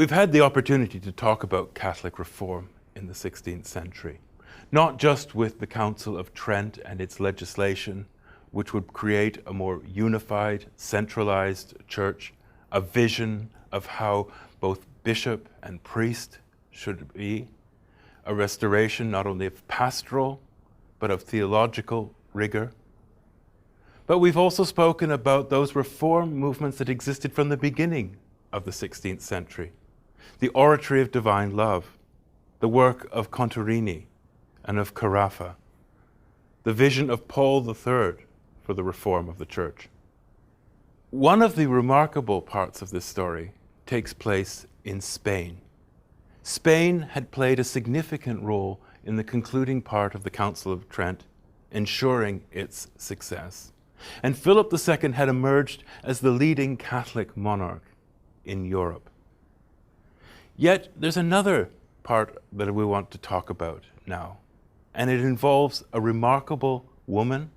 We've had the opportunity to talk about Catholic reform in the 16th century, not just with the Council of Trent and its legislation, which would create a more unified, centralized church, a vision of how both bishop and priest should be, a restoration not only of pastoral, but of theological rigor. But we've also spoken about those reform movements that existed from the beginning of the 16th century. The oratory of divine love, the work of Contarini and of Carafa, the vision of Paul III for the reform of the church. One of the remarkable parts of this story takes place in Spain. Spain had played a significant role in the concluding part of the Council of Trent, ensuring its success. And Philip II had emerged as the leading Catholic monarch in Europe. Yet there's another part that we want to talk about now, and it involves a remarkable woman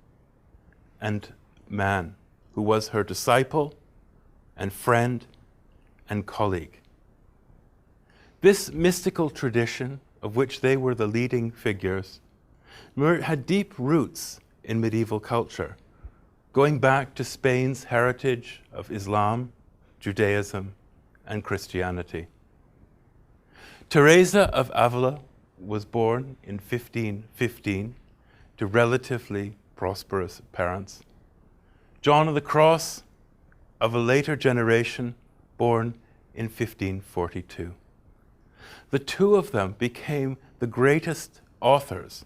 and man who was her disciple and friend and colleague. This mystical tradition, of which they were the leading figures, had deep roots in medieval culture, going back to Spain's heritage of Islam, Judaism, and Christianity. Teresa of Avila was born in 1515 to relatively prosperous parents. John of the Cross, of a later generation, born in 1542. The two of them became the greatest authors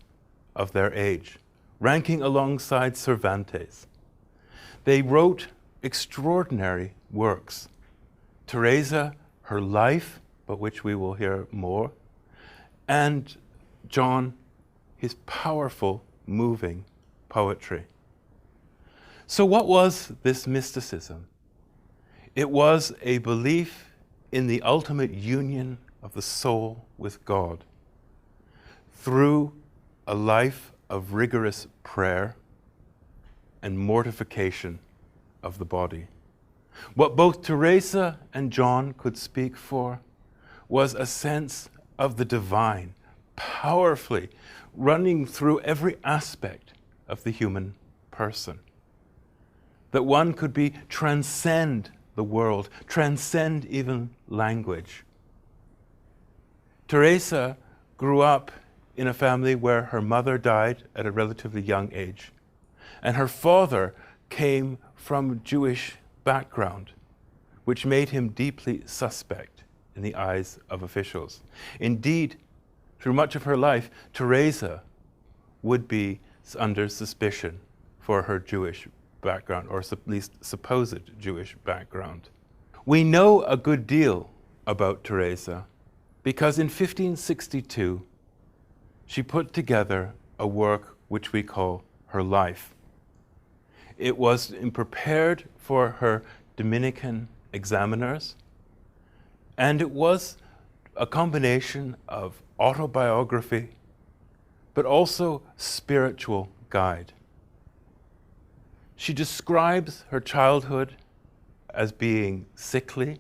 of their age, ranking alongside Cervantes. They wrote extraordinary works. Teresa, her life, but which we will hear more, and John, his powerful, moving poetry. So what was this mysticism? It was a belief in the ultimate union of the soul with God through a life of rigorous prayer and mortification of the body. What both Teresa and John could speak for was a sense of the divine, powerfully running through every aspect of the human person. That one could transcend the world, transcend even language. Teresa grew up in a family where her mother died at a relatively young age, and her father came from Jewish background, which made him deeply suspect in the eyes of officials. Indeed, through much of her life, Teresa would be under suspicion for her Jewish background, or at least supposed Jewish background. We know a good deal about Teresa because in 1562, she put together a work which we call her life. It was prepared for her Dominican examiners, and it was a combination of autobiography, but also spiritual guide. She describes her childhood as being sickly,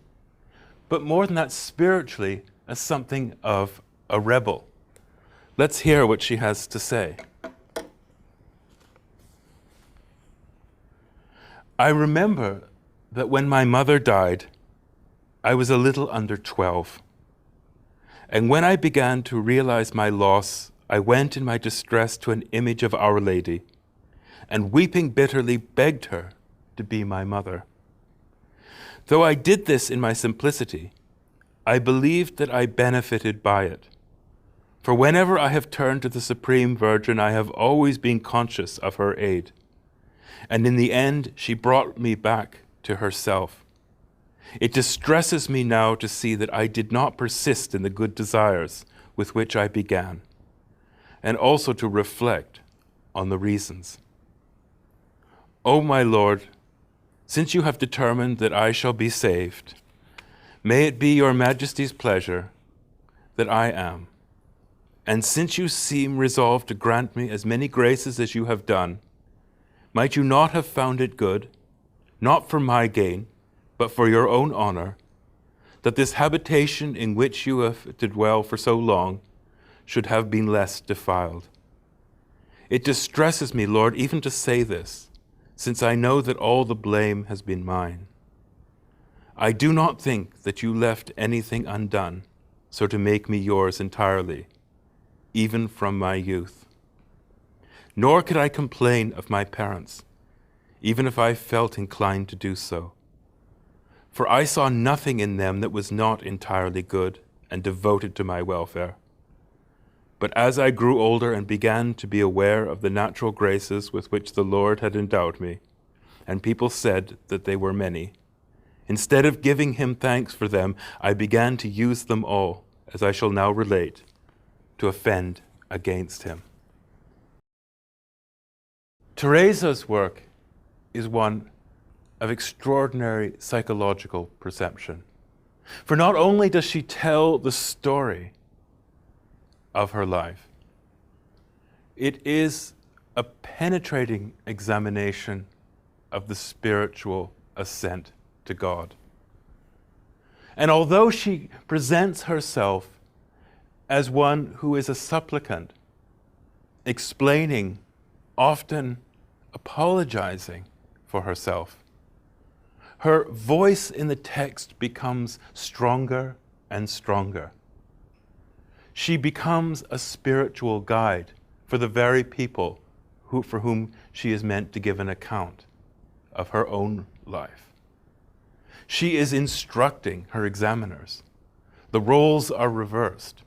but more than that, spiritually, as something of a rebel. Let's hear what she has to say. I remember that when my mother died, I was a little under 12. And when I began to realize my loss, I went in my distress to an image of Our Lady, and weeping bitterly begged her to be my mother. Though I did this in my simplicity, I believed that I benefited by it. For whenever I have turned to the Supreme Virgin, I have always been conscious of her aid. And in the end, she brought me back to herself. It distresses me now to see that I did not persist in the good desires with which I began, and also to reflect on the reasons. O my Lord, since you have determined that I shall be saved, may it be your Majesty's pleasure that I am. And since you seem resolved to grant me as many graces as you have done, might you not have found it good, not for my gain, but for your own honor, that this habitation in which you have to dwell for so long should have been less defiled. It distresses me, Lord, even to say this, since I know that all the blame has been mine. I do not think that you left anything undone, so to make me yours entirely, even from my youth. Nor could I complain of my parents, even if I felt inclined to do so. For I saw nothing in them that was not entirely good and devoted to my welfare. But as I grew older and began to be aware of the natural graces with which the Lord had endowed me, and people said that they were many, instead of giving him thanks for them, I began to use them all, as I shall now relate, to offend against him. Teresa's work is one of extraordinary psychological perception. For not only does she tell the story of her life, it is a penetrating examination of the spiritual ascent to God. And although she presents herself as one who is a supplicant, explaining, often apologizing for herself, her voice in the text becomes stronger and stronger. She becomes a spiritual guide for the very people for whom she is meant to give an account of her own life. She is instructing her examiners. The roles are reversed.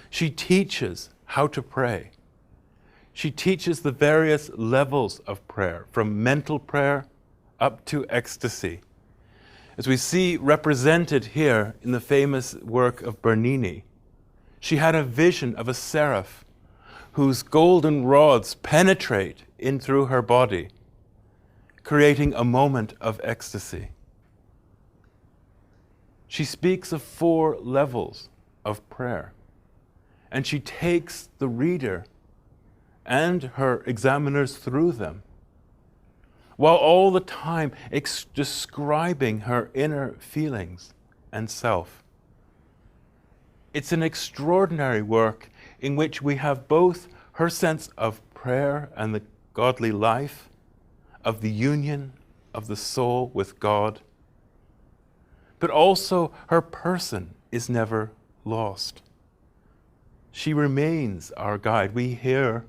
She teaches how to pray. She teaches the various levels of prayer, from mental prayer up to ecstasy, as we see represented here in the famous work of Bernini. She had a vision of a seraph whose golden rods penetrate in through her body, creating a moment of ecstasy. She speaks of 4 levels of prayer, and she takes the reader and her examiners through them, while all the time describing her inner feelings and self. It's an extraordinary work in which we have both her sense of prayer and the godly life, of the union of the soul with God, but also her person is never lost. She remains our guide. We hear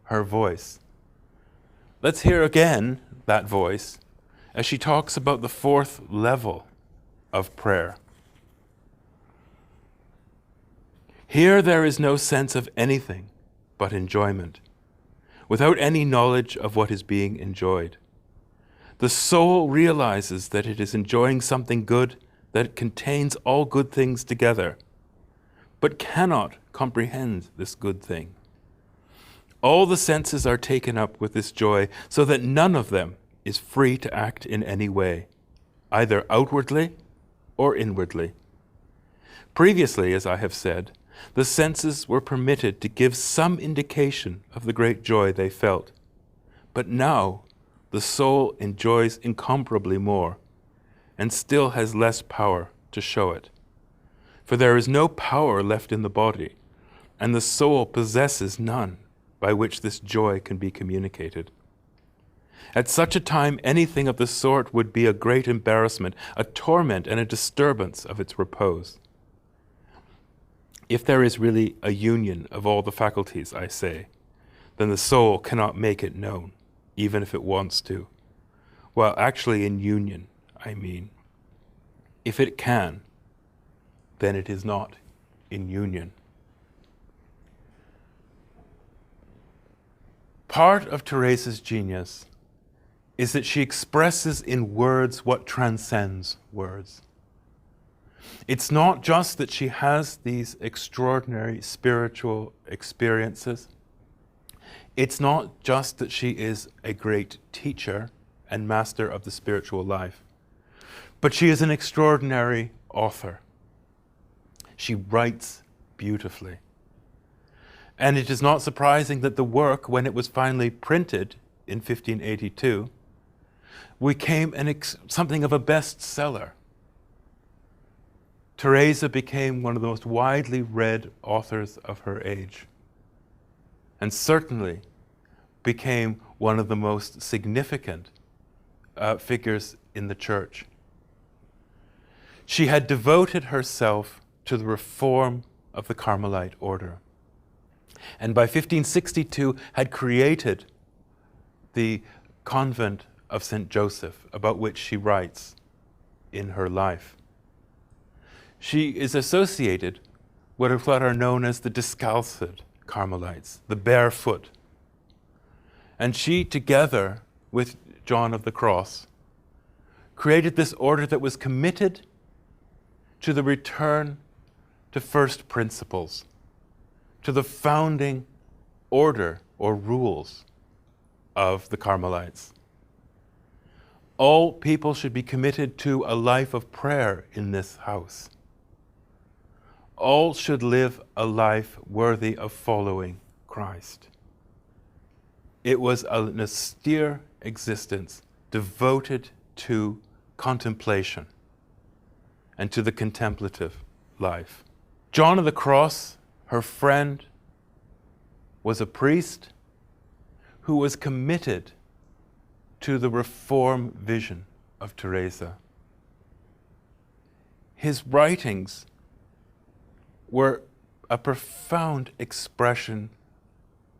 her voice. Let's hear again that voice as she talks about the 4th level of prayer. Here there is no sense of anything but enjoyment, without any knowledge of what is being enjoyed. The soul realizes that it is enjoying something good, that contains all good things together, but cannot comprehend this good thing. All the senses are taken up with this joy, so that none of them is free to act in any way, either outwardly or inwardly. Previously, as I have said, the senses were permitted to give some indication of the great joy they felt. But now the soul enjoys incomparably more, and still has less power to show it. For there is no power left in the body, and the soul possesses none by which this joy can be communicated. At such a time, anything of the sort would be a great embarrassment, a torment, and a disturbance of its repose. If there is really a union of all the faculties, I say, then the soul cannot make it known, even if it wants to. Well, actually in union, I mean. If it can, then it is not in union. Part of Teresa's genius is that she expresses in words what transcends words. It's not just that she has these extraordinary spiritual experiences. It's not just that she is a great teacher and master of the spiritual life, but she is an extraordinary author. She writes beautifully. And it is not surprising that the work, when it was finally printed in 1582, became something of a bestseller. Teresa became one of the most widely read authors of her age, and certainly became one of the most significant figures in the Church. She had devoted herself to the reform of the Carmelite order, and by 1562 had created the convent of St. Joseph, about which she writes in her life. She is associated with what are known as the Discalced Carmelites, the barefoot. And she, together with John of the Cross, created this order that was committed to the return to first principles, to the founding order or rules of the Carmelites. All people should be committed to a life of prayer in this house. All should live a life worthy of following Christ. It was an austere existence devoted to contemplation and to the contemplative life. John of the Cross, her friend, was a priest who was committed to the reform vision of Teresa. His writings were a profound expression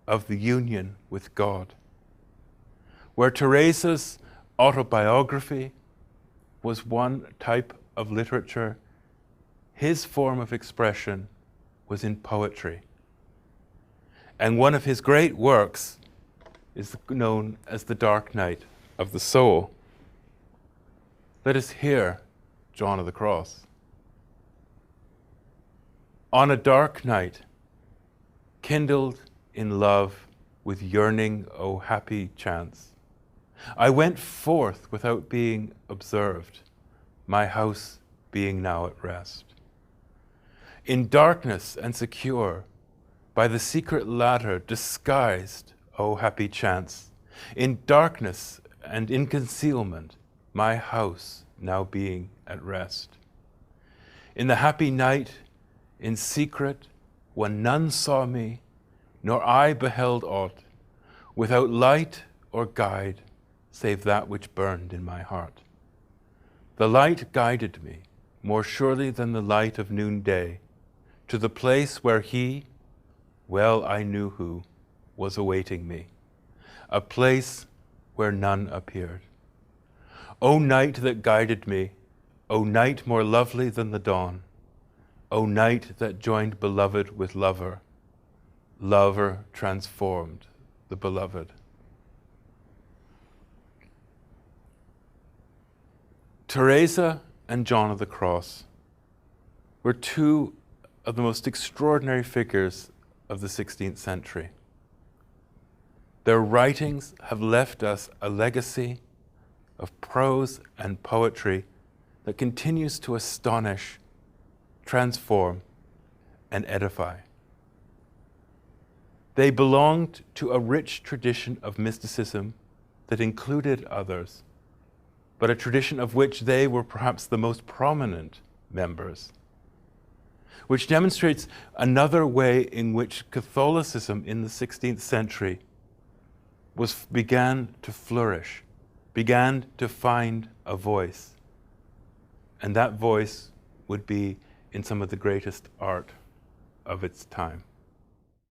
of the union with God. Where Teresa's autobiography was one type of literature, his form of expression was in poetry. And one of his great works is known as The Dark Night of the Soul. Let us hear John of the Cross. On a dark night, kindled in love with yearning, oh happy chance, I went forth without being observed, my house being now at rest. In darkness and secure, by the secret ladder disguised, oh happy chance, in darkness and in concealment, my house now being at rest. In the happy night, in secret, when none saw me, nor I beheld aught, without light or guide, save that which burned in my heart. The light guided me, more surely than the light of noonday, to the place where he, well I knew who, was awaiting me, a place where none appeared. O night that guided me, O night more lovely than the dawn, O night that joined beloved with lover, lover transformed the beloved. Teresa and John of the Cross were two of the most extraordinary figures of the 16th century. Their writings have left us a legacy of prose and poetry that continues to astonish, transform, and edify. They belonged to a rich tradition of mysticism that included others, but a tradition of which they were perhaps the most prominent members, which demonstrates another way in which Catholicism in the 16th century began to flourish, began to find a voice. And that voice would be in some of the greatest art of its time.